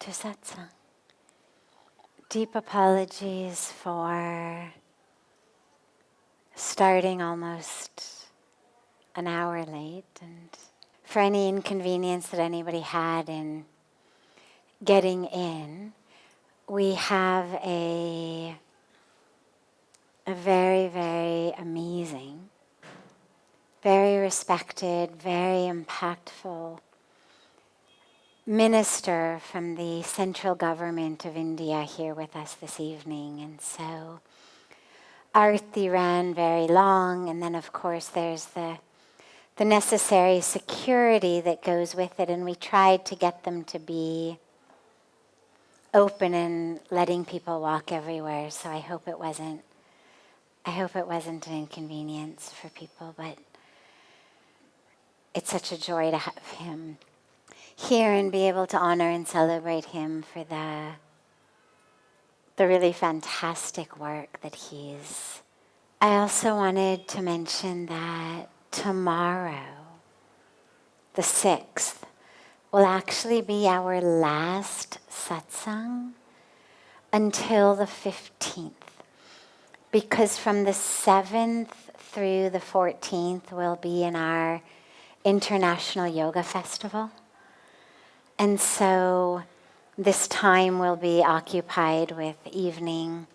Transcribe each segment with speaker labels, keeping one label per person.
Speaker 1: to Satsang. Deep apologies for starting almost an hour late and for any inconvenience that anybody had in getting in. We have a very, very amazing, very respected, very impactful minister from the central government of India here with us this evening. And so Arti ran very long, and then of course there's the necessary security that goes with it, and we tried to get them to be open and letting people walk everywhere. So I hope it wasn't an inconvenience for people, but it's such a joy to have him here and be able to honor and celebrate him for the really fantastic work that he's. I also wanted to mention that tomorrow, the 6th, will actually be our last satsang until the 15th. Because from the 7th through the 14th, we'll be in our International Yoga Festival. And so this time will be occupied with evening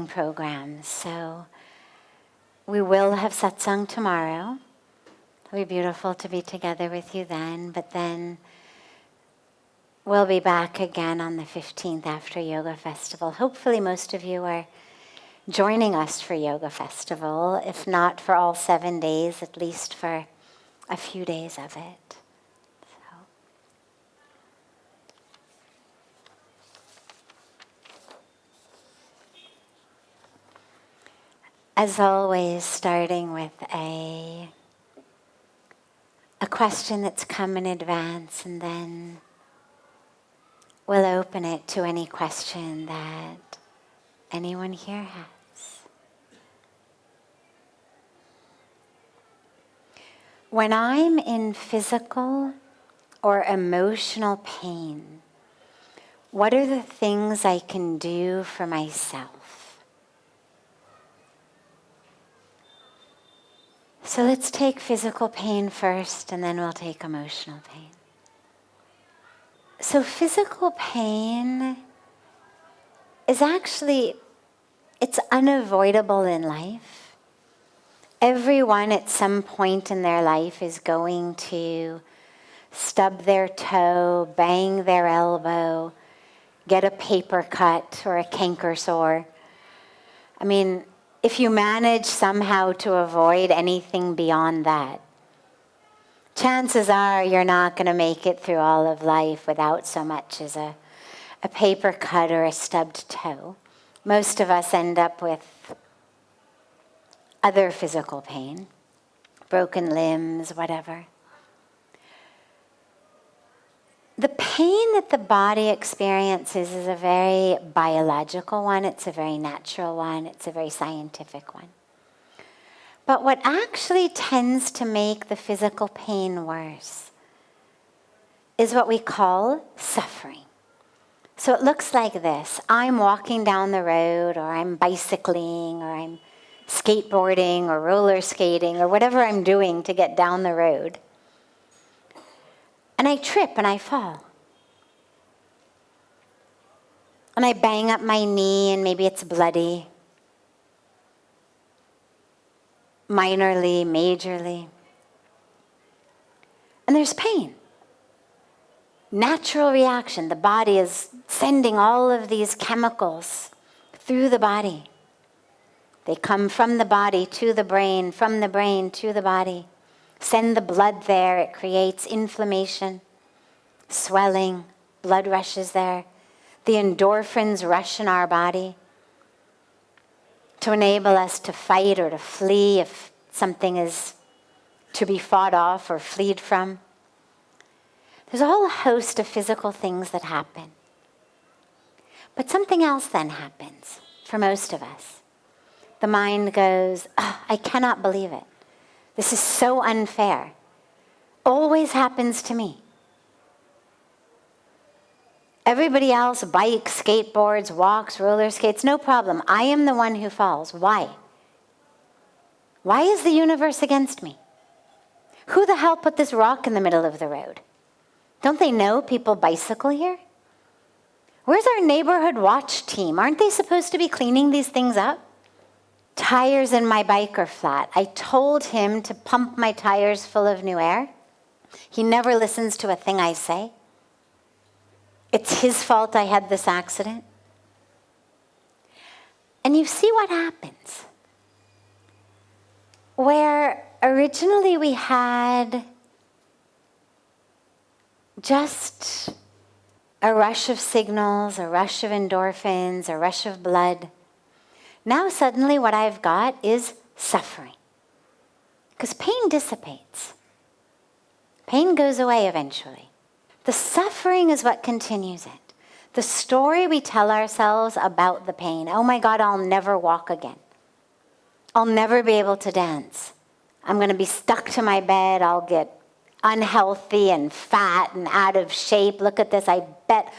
Speaker 1: programs. So we will have satsang tomorrow. It'll be beautiful to be together with you then. But then we'll be back again on the 15th after Yoga Festival. Hopefully most of you are joining us for Yoga Festival. If not for all 7 days, at least for a few days of it. As always, starting with a question that's come in advance, and then we'll open it to any question that anyone here has. When I'm in physical or emotional pain, what are the things I can do for myself? So let's take physical pain first, and then we'll take emotional pain. So physical pain is actually, it's unavoidable in life. Everyone at some point in their life is going to stub their toe, bang their elbow, get a paper cut or a canker sore. I mean, if you manage somehow to avoid anything beyond that, chances are you're not going to make it through all of life without so much as a paper cut or a stubbed toe. Most of us end up with other physical pain, broken limbs, whatever. The pain that the body experiences is a very biological one, it's a very natural one, it's a very scientific one. But what actually tends to make the physical pain worse is what we call suffering. So it looks like this. I'm walking down the road, or I'm bicycling, or I'm skateboarding, or roller skating, or whatever I'm doing to get down the road. And I trip and I fall. And I bang up my knee and maybe it's bloody. Minorly, majorly. And there's pain. Natural reaction. The body is sending all of these chemicals through the body. They come from the body to the brain, from the brain to the body. Send the blood there, it creates inflammation, swelling, blood rushes there. The endorphins rush in our body to enable us to fight or to flee if something is to be fought off or fled from. There's a whole host of physical things that happen. But something else then happens for most of us. The mind goes, oh, I cannot believe it. This is so unfair. Always happens to me. Everybody else bikes, skateboards, walks, roller skates, no problem. I am the one who falls. Why? Why is the universe against me? Who the hell put this rock in the middle of the road? Don't they know people bicycle here? Where's our neighborhood watch team? Aren't they supposed to be cleaning these things up? Tires in my bike are flat. I told him to pump my tires full of new air. He never listens to a thing I say. It's his fault I had this accident. And you see what happens. Where originally we had just a rush of signals, a rush of endorphins, a rush of blood. Now suddenly what I've got is suffering. Because pain dissipates. Pain goes away eventually. The suffering is what continues it. The story we tell ourselves about the pain. Oh my God, I'll never walk again. I'll never be able to dance. I'm going to be stuck to my bed. I'll get unhealthy and fat and out of shape. Look at this. I bet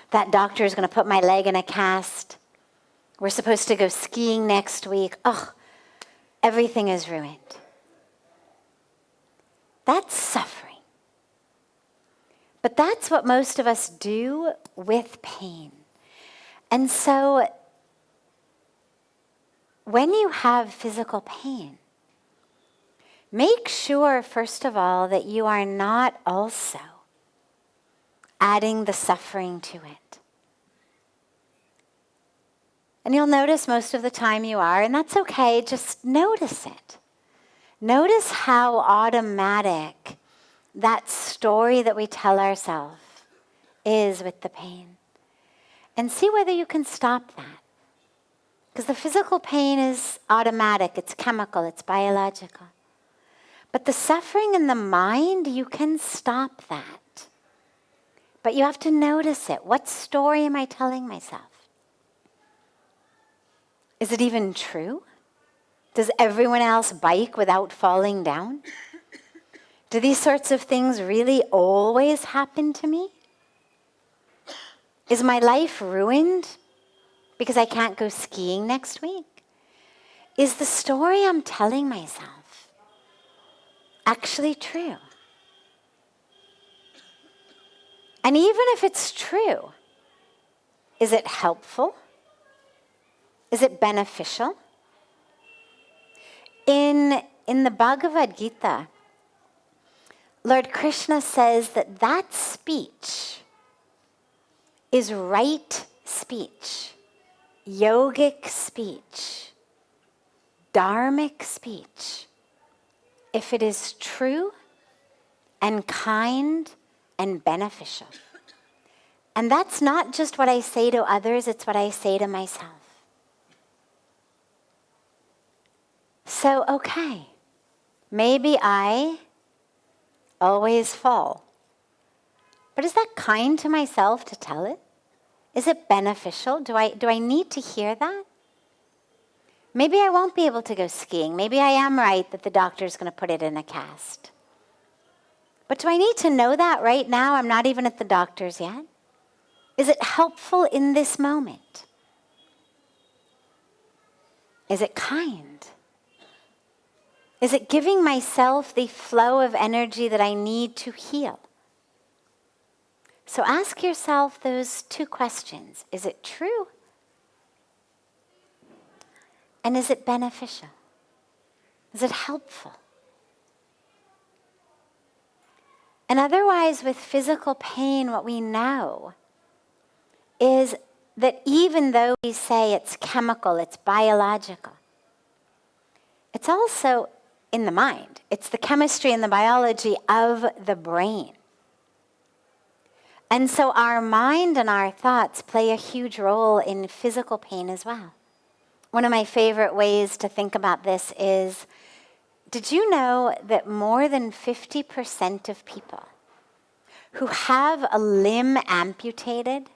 Speaker 1: that doctor is going to put my leg in a cast. We're supposed to go skiing next week. Ugh, everything is ruined. That's suffering. But that's what most of us do with pain. And so when you have physical pain, make sure, first of all, that you are not also adding the suffering to it. And you'll notice most of the time you are, and that's okay, just notice it. Notice how automatic that story that we tell ourselves is with the pain. And see whether you can stop that. Because the physical pain is automatic, it's chemical, it's biological. But the suffering in the mind, you can stop that. But you have to notice it. What story am I telling myself? Is it even true? Does everyone else bike without falling down? Do these sorts of things really always happen to me? Is my life ruined because I can't go skiing next week? Is the story I'm telling myself actually true? And even if it's true, is it helpful? Is it beneficial? In the Bhagavad Gita, Lord Krishna says that that speech is right speech, yogic speech, dharmic speech, if it is true and kind and beneficial. And that's not just what I say to others, it's what I say to myself. So, okay, maybe I always fall. But is that kind to myself to tell it? Is it beneficial? Do I need to hear that? Maybe I won't be able to go skiing. Maybe I am right that the doctor's going to put it in a cast. But do I need to know that right now? I'm not even at the doctor's yet. Is it helpful in this moment? Is it kind? Is it giving myself the flow of energy that I need to heal? So ask yourself those two questions. Is it true? And is it beneficial? Is it helpful? And otherwise, with physical pain, what we know is that even though we say it's chemical, it's biological, it's also in the mind. It's the chemistry and the biology of the brain. And so our mind and our thoughts play a huge role in physical pain as well. One of my favorite ways to think about this is, did you know that more than 50% of people who have a limb amputated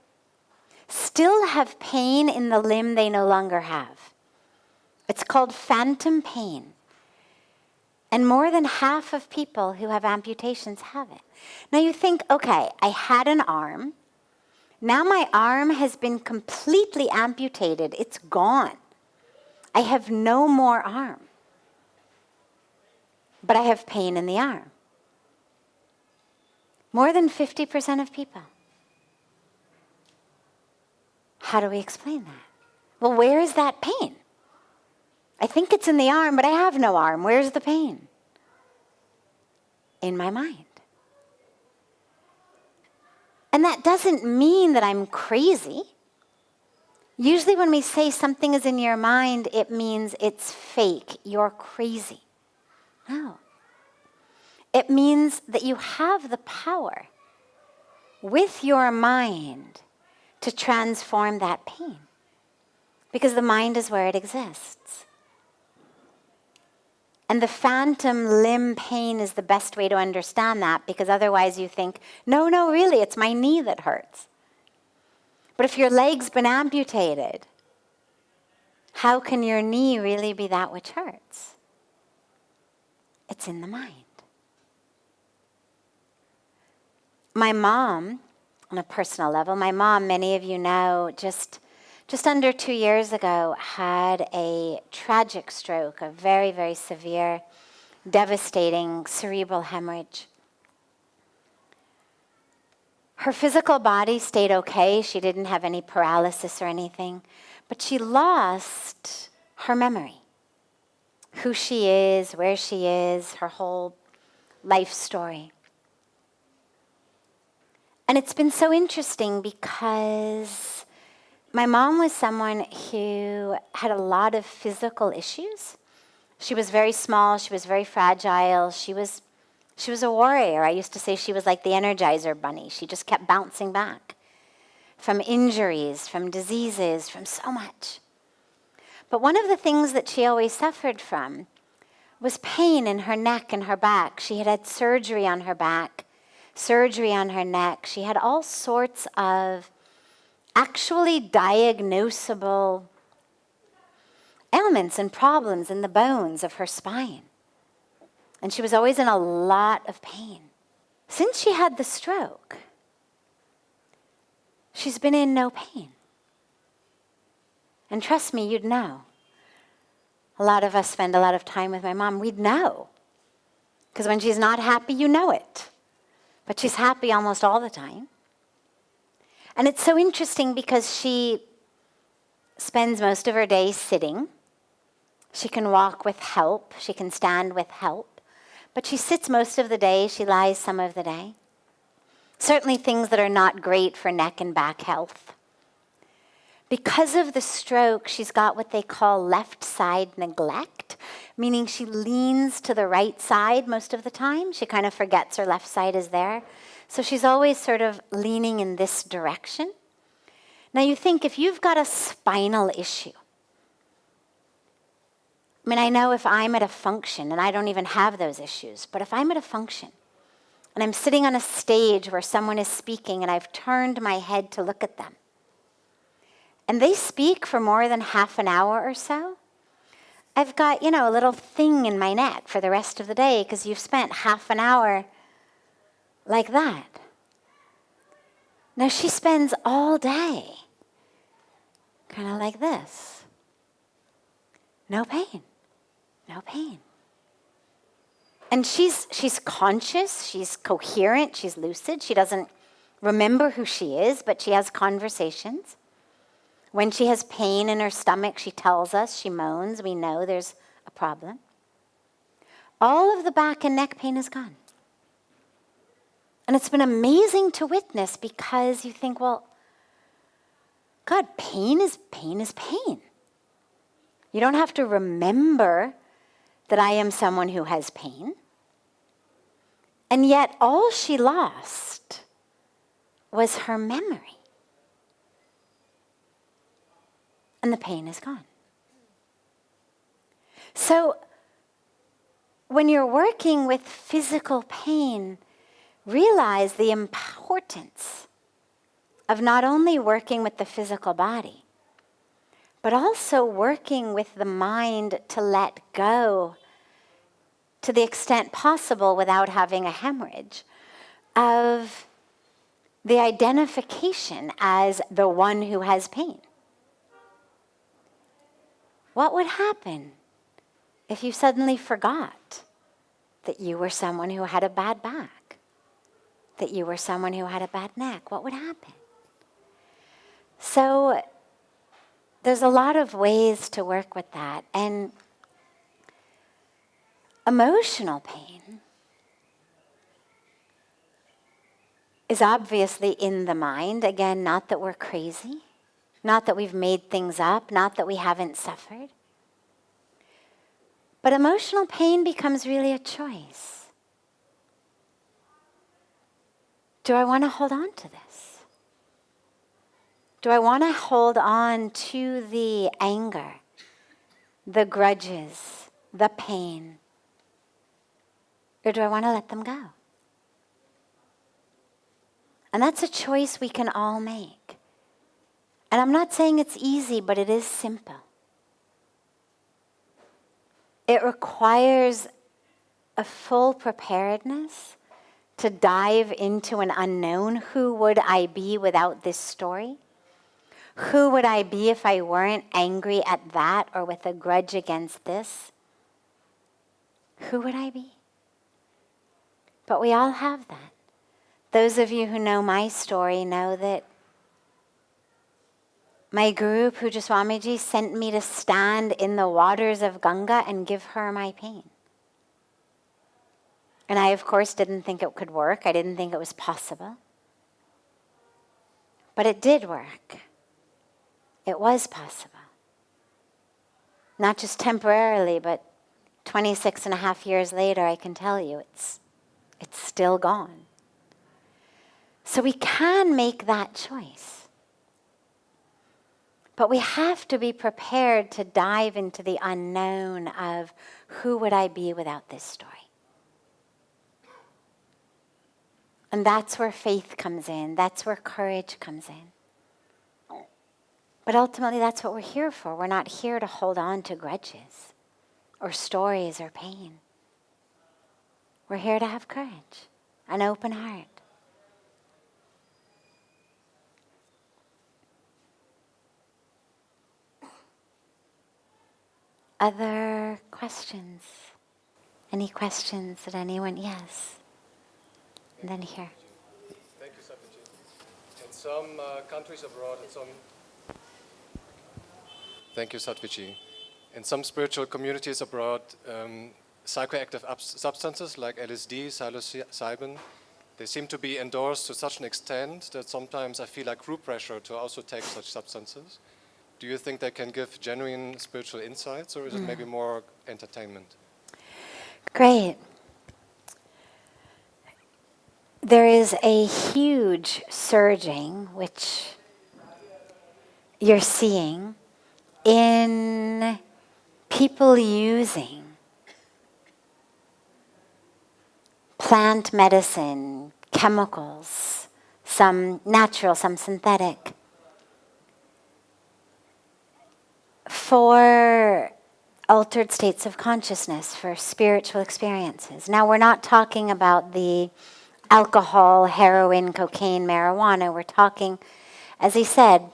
Speaker 1: still have pain in the limb they no longer have? It's called phantom pain. And more than half of people who have amputations have it. Now you think, okay, I had an arm, Now my arm has been completely amputated. It's gone. I have no more arm. But I have pain in the arm. More than 50% of people. How do we explain that? Well, where is that pain? I think it's in the arm, but I have no arm. Where's the pain? In my mind. And that doesn't mean that I'm crazy. Usually when we say something is in your mind, it means it's fake. You're crazy. No. It means that you have the power with your mind to transform that pain. Because the mind is where it exists. And the phantom limb pain is the best way to understand that, because otherwise you think, no, really, it's my knee that hurts. But if your leg's been amputated, how can your knee really be that which hurts? It's in the mind. My mom, on a personal level, my mom, many of you know, just under 2 years ago, had a tragic stroke, a very, very severe, devastating cerebral hemorrhage. Her physical body stayed okay. She didn't have any paralysis or anything, but she lost her memory. Who she is, where she is, her whole life story. And it's been so interesting because my mom was someone who had a lot of physical issues. She was very small, she was very fragile, she was a warrior. I used to say she was like the Energizer bunny. She just kept bouncing back from injuries, from diseases, from so much. But one of the things that she always suffered from was pain in her neck and her back. She had had surgery on her back, surgery on her neck. She had all sorts of actually diagnosable ailments and problems in the bones of her spine. And she was always in a lot of pain. Since she had the stroke, she's been in no pain. And trust me, you'd know. A lot of us spend a lot of time with my mom. We'd know. Because when she's not happy, you know it. But she's happy almost all the time. And it's so interesting because she spends most of her day sitting. She can walk with help. She can stand with help. But she sits most of the day. She lies some of the day. Certainly things that are not great for neck and back health. Because of the stroke, she's got what they call left side neglect, meaning she leans to the right side most of the time. She kind of forgets her left side is there. So she's always sort of leaning in this direction. Now you think if you've got a spinal issue, I mean, I know if I'm at a function, and I don't even have those issues, but if I'm at a function, and I'm sitting on a stage where someone is speaking, and I've turned my head to look at them, and they speak for more than half an hour or so, I've got, a little thing in my neck for the rest of the day because you've spent half an hour like that. Now she spends all day kind of like this. No pain. No pain. And she's conscious, she's coherent, she's lucid. She doesn't remember who she is, but she has conversations. When she has pain in her stomach, she tells us, she moans, we know there's a problem. All of the back and neck pain is gone. And it's been amazing to witness because you think, well, God, pain is pain. You don't have to remember that I am someone who has pain. And yet all she lost was her memory. And the pain is gone. So when you're working with physical pain, realize the importance of not only working with the physical body, but also working with the mind to let go, to the extent possible without having a hemorrhage, of the identification as the one who has pain. What would happen if you suddenly forgot that you were someone who had a bad back, that you were someone who had a bad neck? What would happen? So there's a lot of ways to work with that. And emotional pain is obviously in the mind. Again, not that we're crazy, not that we've made things up, not that we haven't suffered. But emotional pain becomes really a choice. Do I want to hold on to this? Do I want to hold on to the anger, the grudges, the pain? Or do I want to let them go? And that's a choice we can all make. And I'm not saying it's easy, but it is simple. It requires a full preparedness to dive into an unknown. Who would I be without this story? Who would I be if I weren't angry at that or with a grudge against this? Who would I be? But we all have that. Those of you who know my story know that my guru, Pujya Sadhviji, sent me to stand in the waters of Ganga and give her my pain. And I, of course, didn't think it could work. I didn't think it was possible. But it did work. It was possible. Not just temporarily, but 26 and a half years later, I can tell you it's still gone. So we can make that choice. But we have to be prepared to dive into the unknown of who would I be without this story? And that's where faith comes in. That's where courage comes in. But ultimately, that's what we're here for. We're not here to hold on to grudges or stories or pain. We're here to have courage, an open heart. Other questions? Any questions that anyone? Yes. And then here.
Speaker 2: Thank you, Sadhviji. In some countries abroad, Thank you, Sadhviji. In some spiritual communities abroad, psychoactive substances like LSD, psilocybin, they seem to be endorsed to such an extent that sometimes I feel like group pressure to also take such substances. Do you think they can give genuine spiritual insights, or is it maybe more entertainment?
Speaker 1: Great. There is a huge surging, which you're seeing, in people using plant medicine, chemicals, some natural, some synthetic, for altered states of consciousness, for spiritual experiences. Now, we're not talking about the alcohol, heroin, cocaine, marijuana. We're talking, as he said,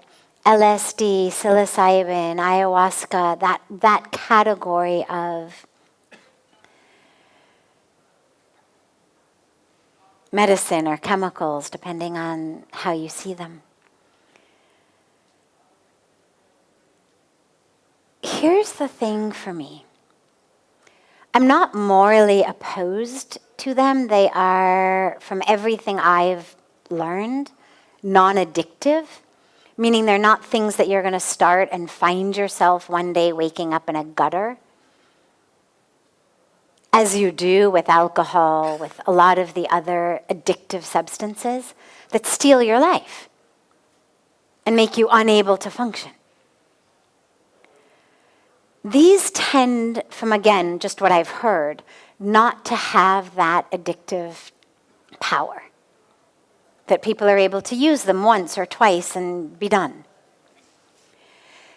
Speaker 1: LSD, psilocybin, ayahuasca, that category of medicine or chemicals, depending on how you see them. Here's the thing for me. I'm not morally opposed to them. They are, from everything I've learned, non-addictive, meaning they're not things that you're going to start and find yourself one day waking up in a gutter, as you do with alcohol, with a lot of the other addictive substances that steal your life and make you unable to function. These tend, from again, just what I've heard, not to have that addictive power. That people are able to use them once or twice and be done.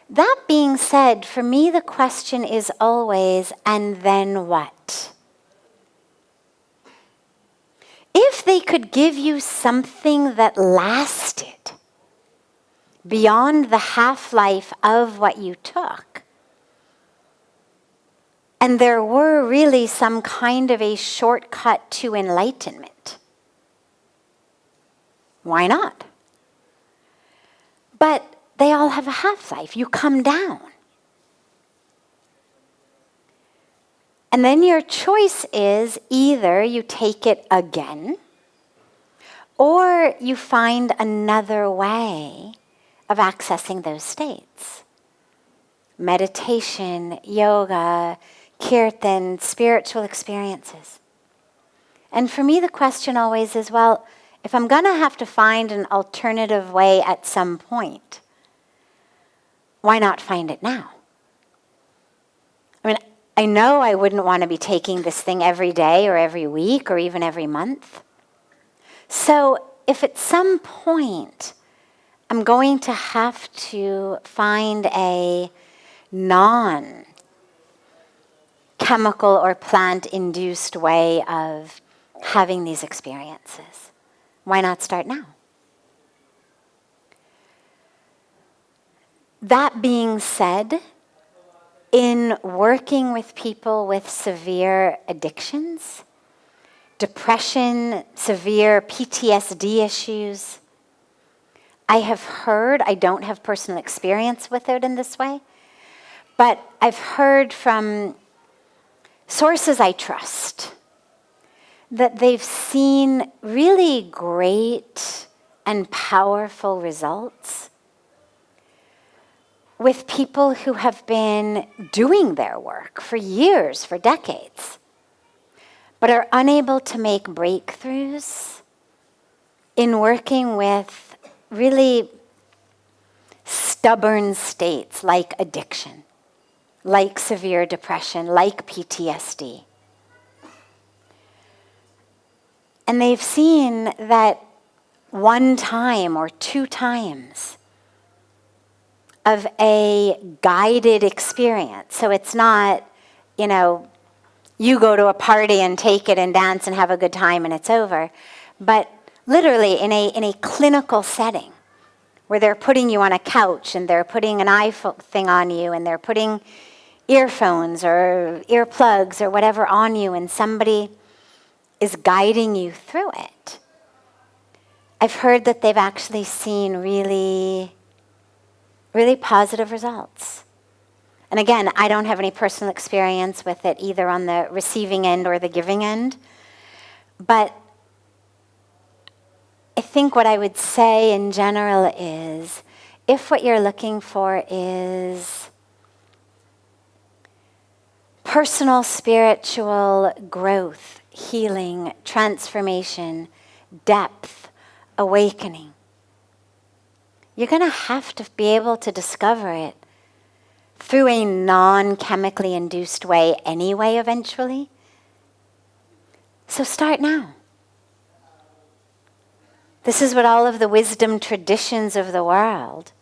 Speaker 1: That being said, for me the question is always, and then what? if they could give you something that lasted beyond the half-life of what you took, and there were really some kind of a shortcut to enlightenment, why not? But they all have a half-life. You come down. And then your choice is either you take it again or you find another way of accessing those states. Meditation, yoga, kirtan, spiritual experiences. And for me, the question always is, well, if I'm going to have to find an alternative way at some point, why not find it now? I mean, I know I wouldn't want to be taking this thing every day or every week or even every month. So if at some point I'm going to have to find a non-chemical or plant-induced way of having these experiences, why not start now? That being said, in working with people with severe addictions, depression, severe PTSD issues, I have heard, I don't have personal experience with it in this way, but I've heard from sources I trust that they've seen really great and powerful results with people who have been doing their work for years, for decades, but are unable to make breakthroughs in working with really stubborn states like addiction, like severe depression, like PTSD. And they've seen that one time or two times of a guided experience. So it's not, you go to a party and take it and dance and have a good time and it's over. But literally in a clinical setting where they're putting you on a couch and they're putting an iPhone thing on you and they're putting earphones or earplugs or whatever on you and somebody is guiding you through it. I've heard that they've actually seen really positive results. And again, I don't have any personal experience with it either on the receiving end or the giving end. But I think what I would say in general is, if what you're looking for is personal spiritual growth, healing, transformation, depth, awakening, you're going to have to be able to discover it through a non-chemically induced way anyway, eventually. So start now. This is what all of the wisdom traditions of the world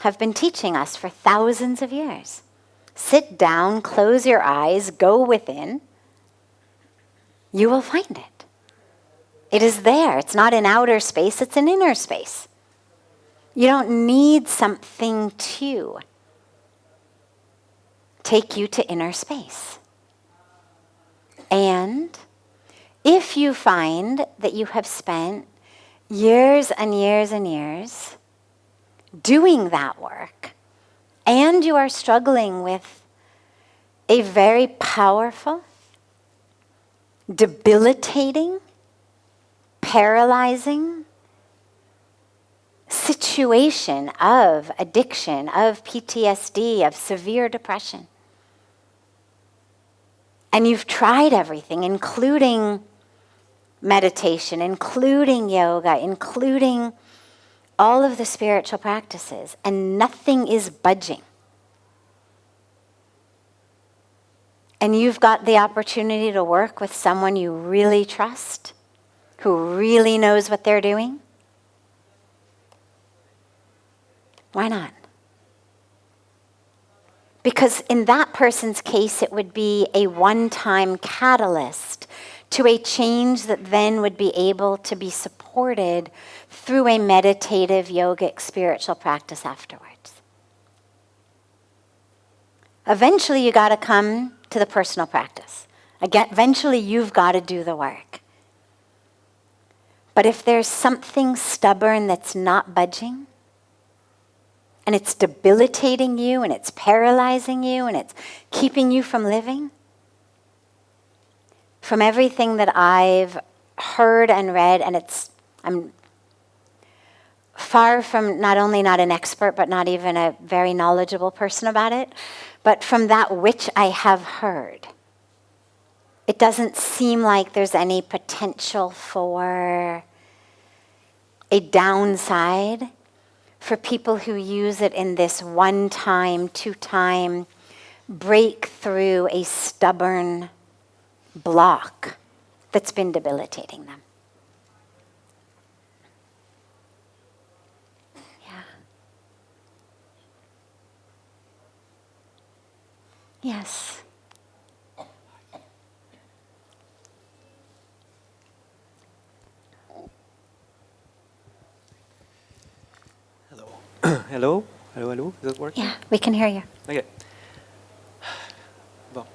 Speaker 1: have been teaching us for thousands of years. Sit down, close your eyes, go within. You will find it. It is there. It's not in outer space, it's in inner space. You don't need something to take you to inner space. And if you find that you have spent years and years and years doing that work, and you are struggling with a very powerful, debilitating, paralyzing situation of addiction, of PTSD, of severe depression, and you've tried everything, including meditation, including yoga, including all of the spiritual practices, and nothing is budging. And you've got the opportunity to work with someone you really trust, who really knows what they're doing. Why not? Because in that person's case, it would be a one-time catalyst to a change that then would be able to be supported through a meditative, yogic, spiritual practice afterwards. Eventually, you got to come to the personal practice. Again, eventually, you've got to do the work. But if there's something stubborn that's not budging, and it's debilitating you, and it's paralyzing you, and it's keeping you from living, from everything that I've heard and read, and I'm far from not only not an expert, but not even a very knowledgeable person about it, but from that which I have heard, it doesn't seem like there's any potential for a downside for people who use it in this one-time, two-time break through a stubborn block that's been debilitating them. Yeah. Yes.
Speaker 3: Hello? Hello, hello? Is that working?
Speaker 1: Yeah, we can hear you.
Speaker 3: Okay. Well,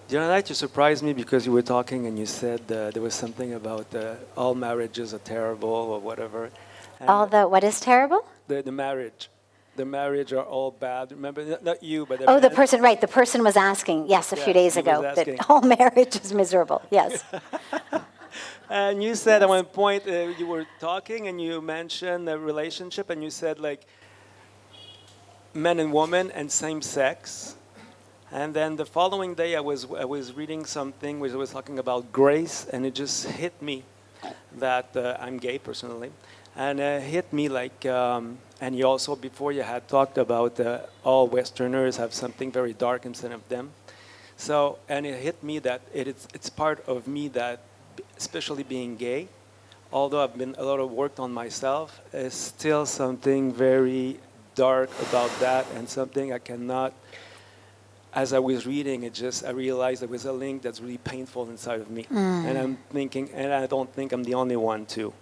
Speaker 3: the other night you surprised me because you were talking and you said there was something about all marriages are terrible or whatever. And
Speaker 1: All the, what is terrible?
Speaker 3: the marriage. The marriage are all bad. Remember, not you, but
Speaker 1: Oh, the person, right, the person was asking, yes, a few days
Speaker 3: he was
Speaker 1: ago,
Speaker 3: asking.
Speaker 1: that all marriage is miserable, yes.
Speaker 3: And you said at one point you were talking and you mentioned a relationship and you said like men and women and same sex. And then the following day I was reading something which was talking about grace, and it just hit me that I'm gay personally, and it hit me like and you also before you had talked about all Westerners have something very dark inside of them. So and it hit me that it's part of me that, especially being gay, although I've been a lot of work on myself, is still something very dark about that, and something I cannot. As I was reading, I realized there was a link that's really painful inside of me, and I'm thinking, and I don't think I'm the only one too,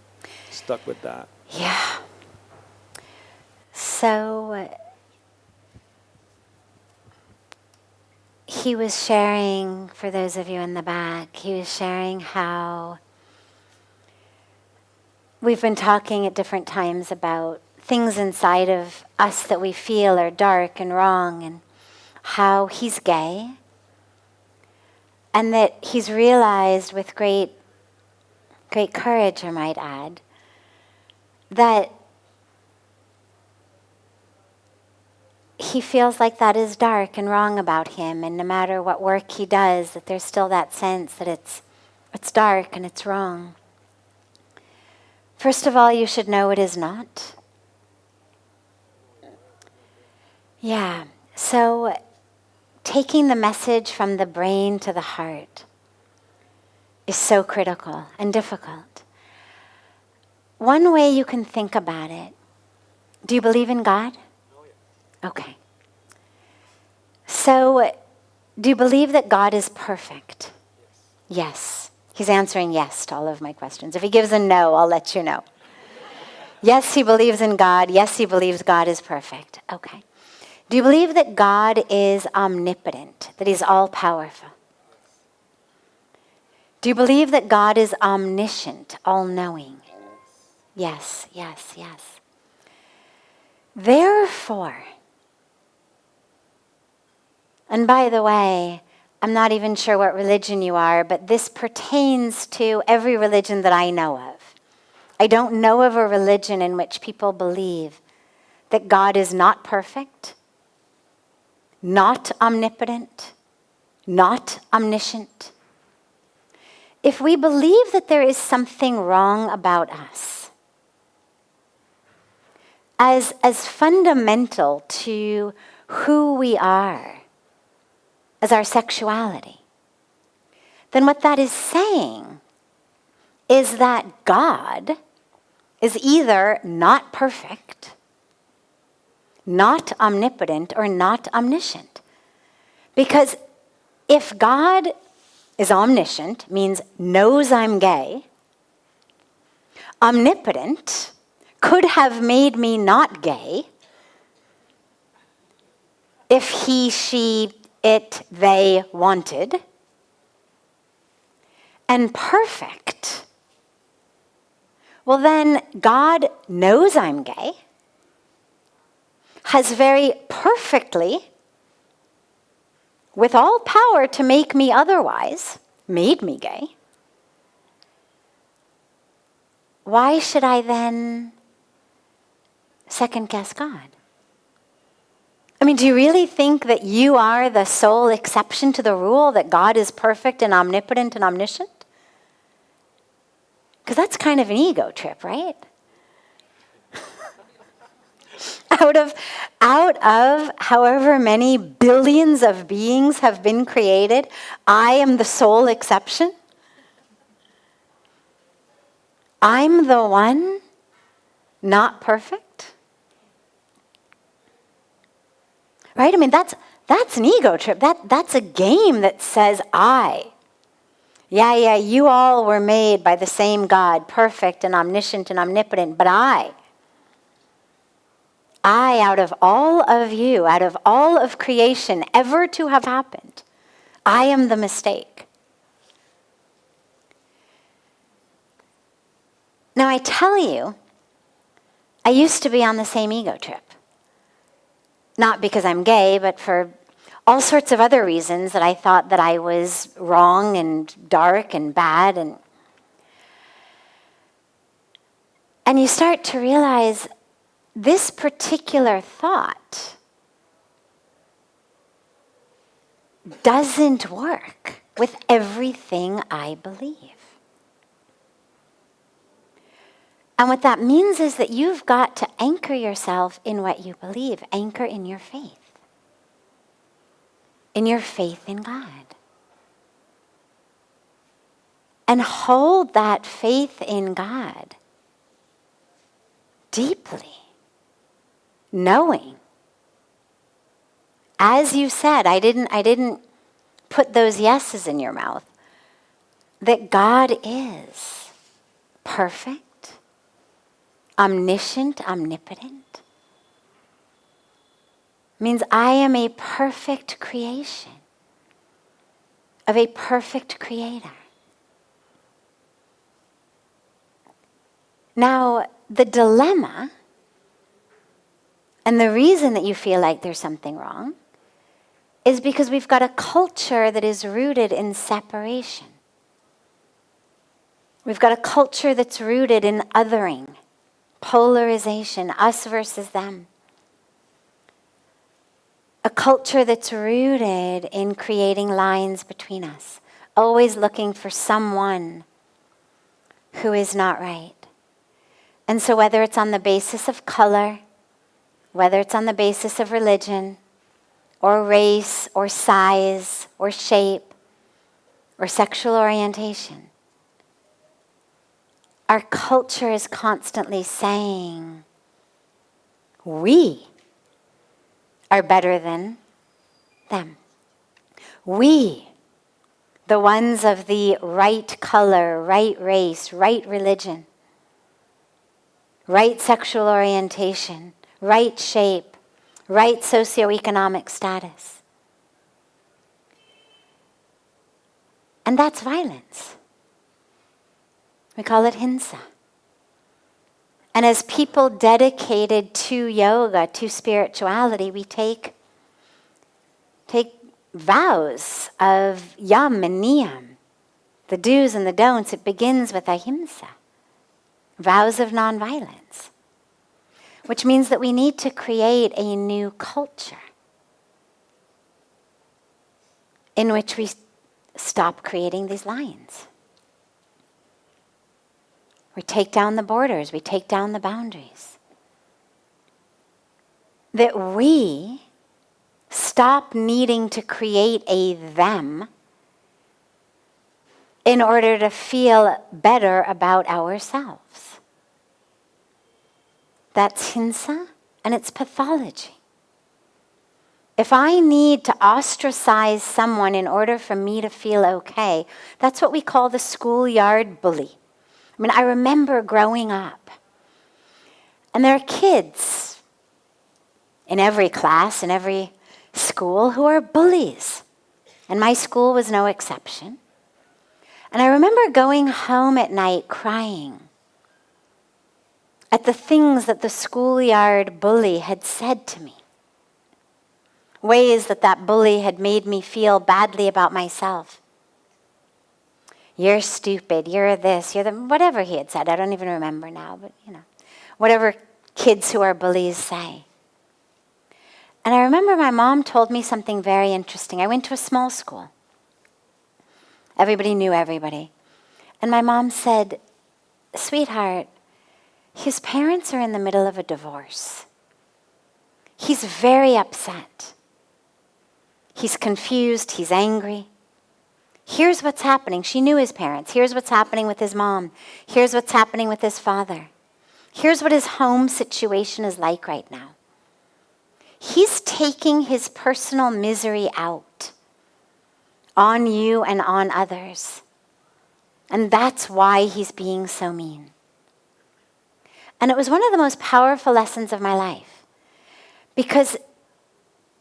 Speaker 3: stuck with that.
Speaker 1: Yeah. So he was sharing, for those of you in the back, he was sharing how we've been talking at different times about things inside of us that we feel are dark and wrong, and how he's gay, and that he's realized with great courage, I might add, that he feels like that is dark and wrong about him, and no matter what work he does, that there's still that sense that it's dark and it's wrong. First of all, you should know it is not. Yeah, so taking the message from the brain to the heart is so critical and difficult. One way you can think about it, do you believe in God? Okay. So, do you believe that God is perfect? Yes. He's answering yes to all of my questions. If he gives a no, I'll let you know. Yes, he believes in God. Yes, he believes God is perfect. Okay. Do you believe that God is omnipotent, that he's all-powerful? Do you believe that God is omniscient, all-knowing? Yes, yes, yes. Therefore, and by the way, I'm not even sure what religion you are, but this pertains to every religion that I know of. I don't know of a religion in which people believe that God is not perfect, not omnipotent, not omniscient. If we believe that there is something wrong about us, as fundamental to who we are, as our sexuality, then what that is saying is that God is either not perfect, not omnipotent, or not omniscient. Because if God is omniscient, means knows I'm gay. Omnipotent could have made me not gay if he, she, it, they wanted. And perfect, well then God knows I'm gay, has very perfectly, with all power to make me otherwise, made me gay. Why should I then second guess God? I mean, do you really think that you are the sole exception to the rule, that God is perfect and omnipotent and omniscient? Because that's kind of an ego trip, right? Out of however many billions of beings have been created, I am the sole exception. I'm the one not perfect. Right? I mean, that's an ego trip. That's a game that says I. Yeah, you all were made by the same God, perfect and omniscient and omnipotent, but I, out of all of you, out of all of creation ever to have happened, I am the mistake. Now I tell you, I used to be on the same ego trip. Not because I'm gay, but for all sorts of other reasons that I thought that I was wrong and dark and bad. And you start to realize this particular thought doesn't work with everything I believe. And what that means is that you've got to anchor yourself in what you believe, anchor in your faith in God. And hold that faith in God deeply, knowing, as you said, I didn't put those yeses in your mouth, that God is perfect, omniscient, omnipotent. Means I am a perfect creation of a perfect creator. Now, the dilemma and the reason that you feel like there's something wrong is because we've got a culture that is rooted in separation. We've got a culture that's rooted in othering, polarization, us versus them. A culture that's rooted in creating lines between us, always looking for someone who is not right. And so whether it's on the basis of color, whether it's on the basis of religion, or race, or size, or shape, or sexual orientation, our culture is constantly saying, we are better than them. We, the ones of the right color, right race, right religion, right sexual orientation, right shape, right socioeconomic status. And that's violence. We call it hinsa. And as people dedicated to yoga, to spirituality, we take vows of yam and niyam, the do's and the don'ts. It begins with ahimsa, vows of nonviolence, which means that we need to create a new culture in which we stop creating these lines. We take down the borders, we take down the boundaries. That we stop needing to create a them in order to feel better about ourselves. That's hinsa, and it's pathology. If I need to ostracize someone in order for me to feel okay, that's what we call the schoolyard bully. I mean, I remember growing up, and there are kids in every class, in every school, who are bullies. And my school was no exception. And I remember going home at night crying at the things that the schoolyard bully had said to me. Ways that that bully had made me feel badly about myself. You're stupid, you're this, you're the, whatever he had said. I don't even remember now, but whatever kids who are bullies say. And I remember my mom told me something very interesting. I went to a small school. Everybody knew everybody. And my mom said, sweetheart, his parents are in the middle of a divorce. He's very upset. He's confused, he's angry. Here's what's happening. She knew his parents. Here's what's happening with his mom. Here's what's happening with his father. Here's what his home situation is like right now. He's taking his personal misery out on you and on others. And that's why he's being so mean. And it was one of the most powerful lessons of my life. Because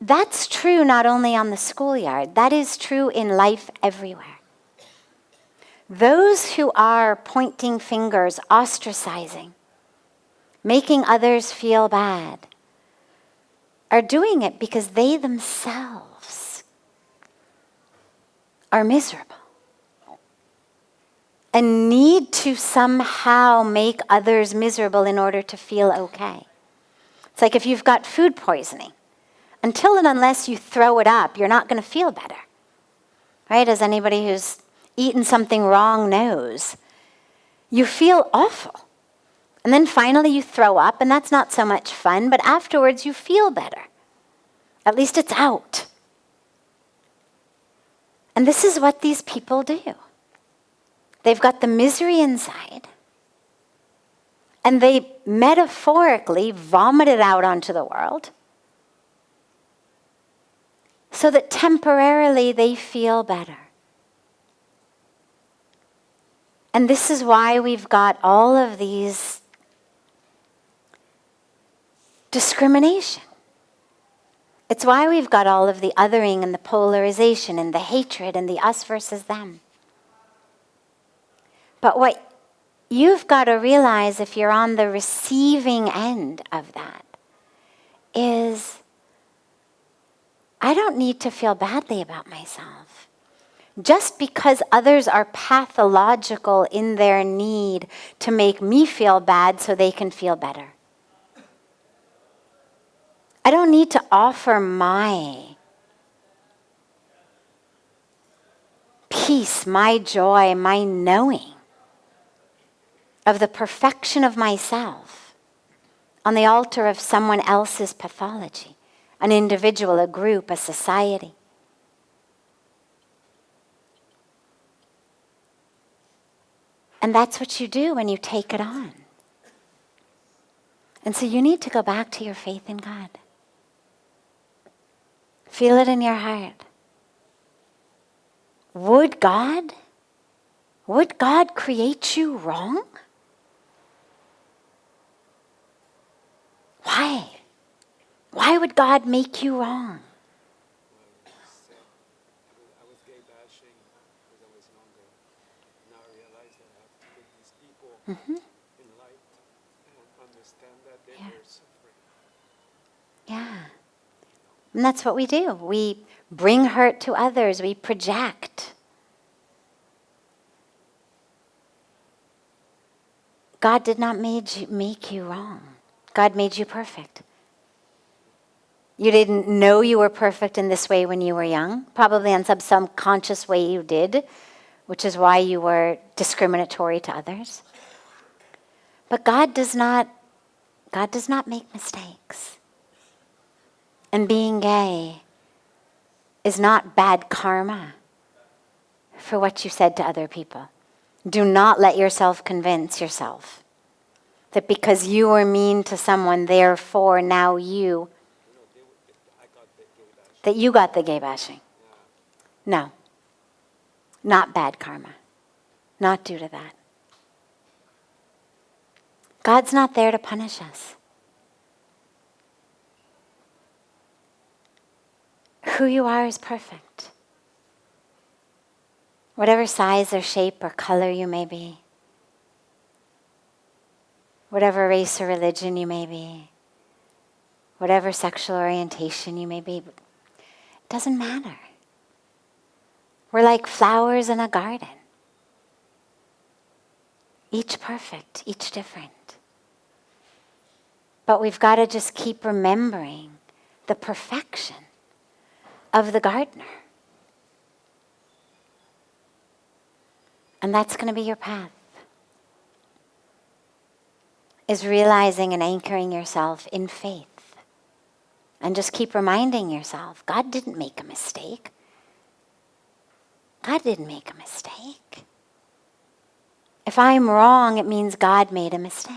Speaker 1: that's true not only on the schoolyard, that is true in life everywhere. Those who are pointing fingers, ostracizing, making others feel bad, are doing it because they themselves are miserable and need to somehow make others miserable in order to feel okay. It's like if you've got food poisoning. Until and unless you throw it up, you're not going to feel better. Right? As anybody who's eaten something wrong knows. You feel awful. And then finally you throw up, and that's not so much fun, but afterwards you feel better. At least it's out. And this is what these people do. They've got the misery inside, and they metaphorically vomit it out onto the world so that temporarily they feel better. And this is why we've got all of these discrimination. It's why we've got all of the othering and the polarization and the hatred and the us versus them. But what you've got to realize if you're on the receiving end of that is I don't need to feel badly about myself. Just because others are pathological in their need to make me feel bad so they can feel better. I don't need to offer my peace, my joy, my knowing of the perfection of myself on the altar of someone else's pathology, an individual, a group, a society. And that's what you do when you take it on. And so you need to go back to your faith in God. Feel it in your heart. Would God create you wrong? Why? Why would God make you wrong?
Speaker 3: I was gay bashing because I was younger. Now I realize that I have to put these people in light and understand that they were suffering.
Speaker 1: Yeah. And that's what we do. We bring hurt to others. We project. God did not make you wrong. God made you perfect. You didn't know you were perfect in this way when you were young. Probably in some subconscious way you did, which is why you were discriminatory to others. But God does not make mistakes. And being gay is not bad karma for what you said to other people. Do not let yourself convince yourself that because you were mean to someone, therefore now you.
Speaker 3: I got gay bashed
Speaker 1: that you got the gay bashing. No. Not bad karma. Not due to that. God's not there to punish us. Who you are is perfect. Whatever size or shape or color you may be, whatever race or religion you may be, whatever sexual orientation you may be, it doesn't matter. We're like flowers in a garden. Each perfect, each different. But we've got to just keep remembering the perfection of the gardener. And that's going to be your path. Is realizing and anchoring yourself in faith. And just keep reminding yourself, God didn't make a mistake. God didn't make a mistake. If I'm wrong, it means God made a mistake.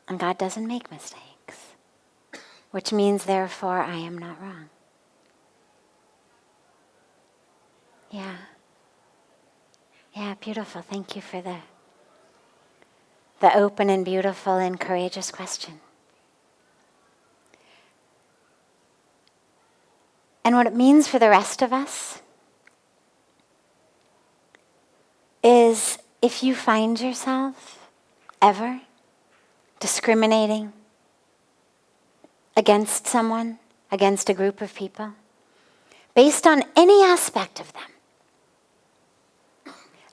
Speaker 1: And God doesn't make mistakes, which means, therefore, I am not wrong. Yeah. Yeah, beautiful. Thank you for the open and beautiful and courageous question. And what it means for the rest of us is if you find yourself ever discriminating against someone, against a group of people, based on any aspect of them,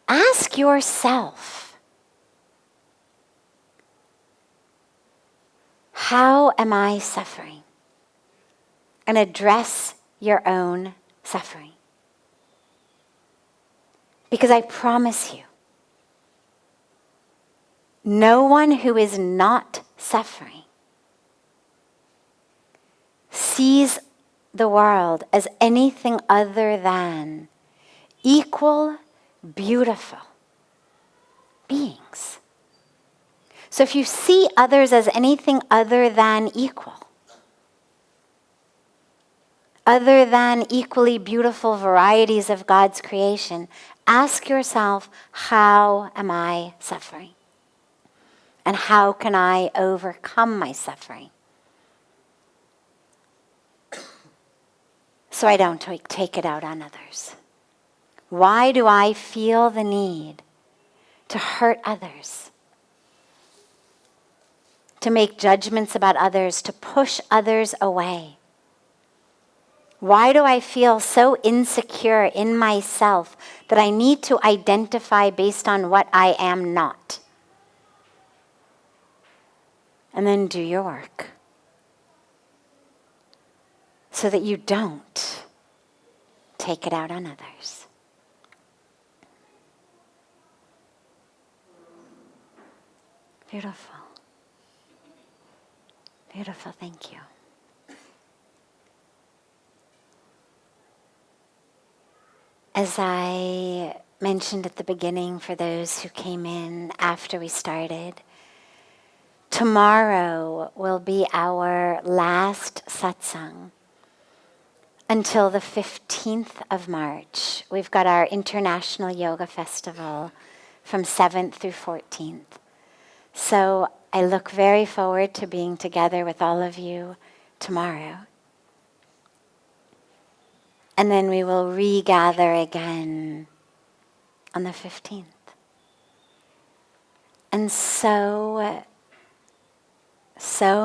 Speaker 1: ask yourself, how am I suffering? And address your own suffering. Because I promise you, no one who is not suffering sees the world as anything other than equal, beautiful beings. So if you see others as anything other than equal, other than equally beautiful varieties of God's creation, ask yourself, how am I suffering? And how can I overcome my suffering? So I don't take it out on others. Why do I feel the need to hurt others? To make judgments about others, to push others away? Why do I feel so insecure in myself that I need to identify based on what I am not? And then do your work so that you don't take it out on others. Beautiful. Beautiful, thank you. As I mentioned at the beginning, for those who came in after we started, tomorrow will be our last satsang until the 15th of March. We've got our International Yoga Festival from 7th through 14th. So I look very forward to being together with all of you tomorrow. And then we will regather again on the 15th. And so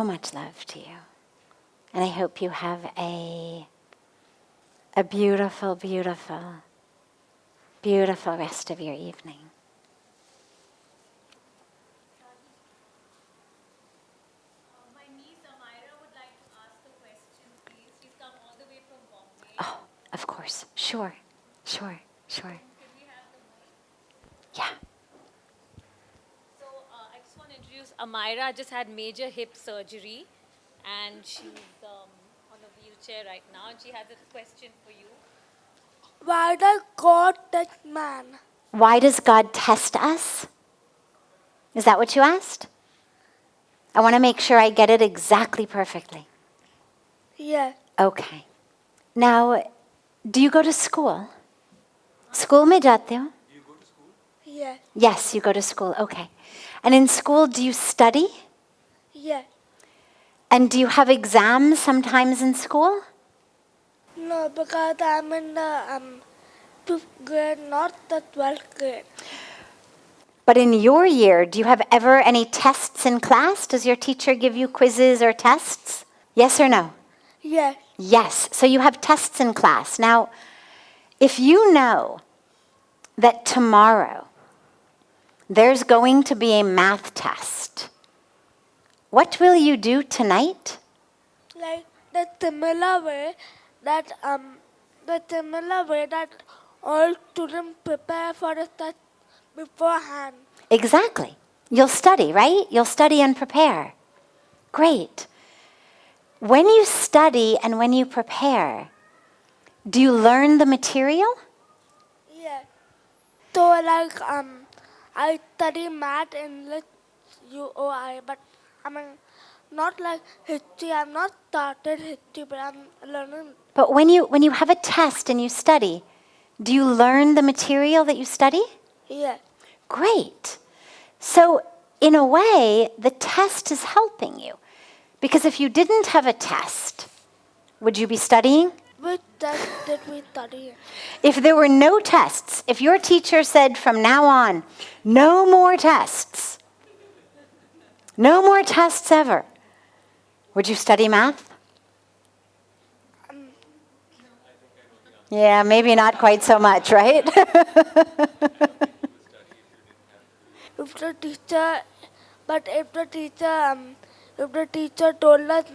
Speaker 1: much love to you. And I hope you have a beautiful, beautiful, beautiful rest of your evening.
Speaker 4: My niece Amira would like to ask a question, please. She's come all the way from Bombay.
Speaker 1: Oh, of course. Sure.
Speaker 4: Can we have the mic?
Speaker 1: Yeah.
Speaker 4: So I just want to introduce Amira. Just had major hip surgery, and she's on a wheelchair right now. And she has a question for you.
Speaker 5: Why does God test man?
Speaker 1: Why does God test us? Is that what you asked? I want to make sure I get it exactly perfectly.
Speaker 5: Yes.
Speaker 1: Okay. Now, do you go to school? School में जाते हो?
Speaker 5: Yes.
Speaker 1: Yes, you go to school. Okay. And in school, do you study?
Speaker 5: Yes.
Speaker 1: And do you have exams sometimes in school?
Speaker 5: No, because I'm in the 5th grade, not the 12th grade.
Speaker 1: But in your year, do you have ever any tests in class? Does your teacher give you quizzes or tests? Yes or no?
Speaker 5: Yes.
Speaker 1: Yes. So you have tests in class. Now, if you know that tomorrow there's going to be a math test, what will you do tonight?
Speaker 5: Like the similar way that all students prepare for the test beforehand.
Speaker 1: Exactly. You'll study, right? You'll study and prepare. Great. When you study and when you prepare, do you learn the material?
Speaker 5: Yes. So like I study math, English, UOI, but I mean not like history. I'm not started history, but I'm learning.
Speaker 1: But when you have a test and you study, do you learn the material that you study?
Speaker 5: Yes.
Speaker 1: Great. So in a way, the test is helping you. Because if you didn't have a test, would you be studying?
Speaker 5: Which test did we study?
Speaker 1: If there were no tests, if your teacher said from now on, no more tests ever, would you study math? Yeah, maybe not quite so much, right?
Speaker 5: If the teacher told us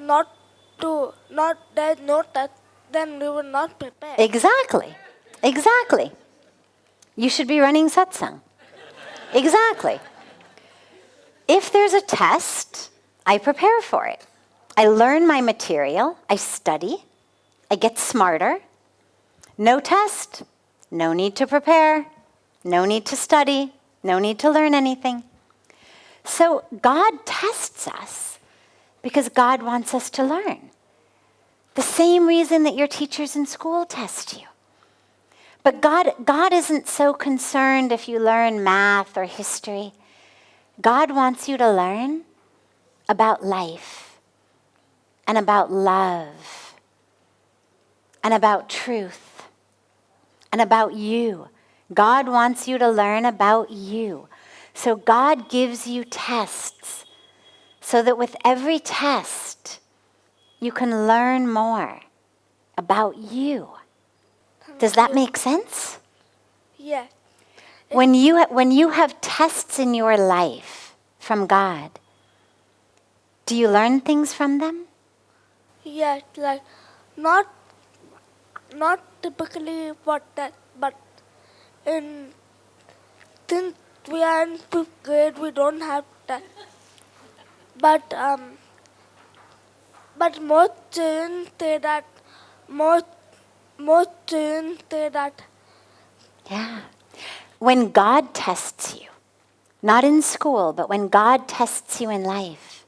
Speaker 5: there's no test, then we will not prepare.
Speaker 1: Exactly. You should be running satsang. Exactly. If there's a test, I prepare for it. I learn my material, I study, I get smarter. No test, no need to prepare, no need to study, no need to learn anything. So God tests us because God wants us to learn. The same reason that your teachers in school test you. But God isn't so concerned if you learn math or history. God wants you to learn about life and about love and about truth and about you. God wants you to learn about you. So God gives you tests so that with every test, you can learn more about you. Does that make sense?
Speaker 5: Yes.
Speaker 1: When you have tests in your life from God, do you learn things from them?
Speaker 5: Yes, like not typically for that, but since we are in 5th grade, we don't have that. But most children say that most children say that.
Speaker 1: Yeah. When God tests you, not in school, but when God tests you in life,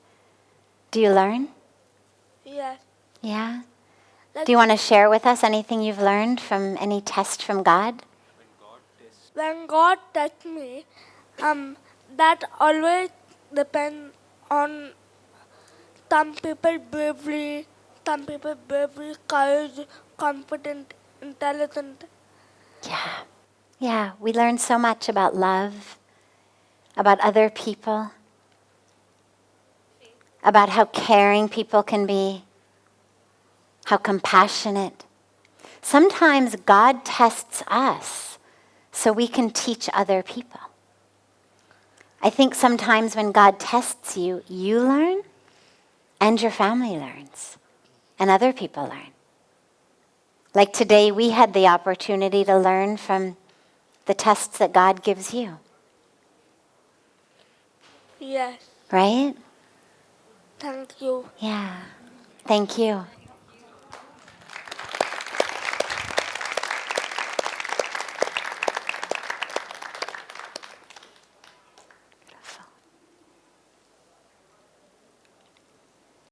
Speaker 1: do you learn?
Speaker 5: Yes.
Speaker 1: Yeah.
Speaker 5: Like
Speaker 1: Do you want to share with us anything you've learned from any test from God?
Speaker 5: when God tests me, that always depends on some people bravery, courage, confident, intelligent.
Speaker 1: Yeah. Yeah, we learn so much about love, about other people, about how caring people can be, how compassionate. Sometimes God tests us so we can teach other people. I think sometimes when God tests you, you learn and your family learns and other people learn. Like today, we had the opportunity to learn from the tests that God gives you,
Speaker 5: Yes.
Speaker 1: right?
Speaker 5: Thank you.
Speaker 1: Yeah. Thank you.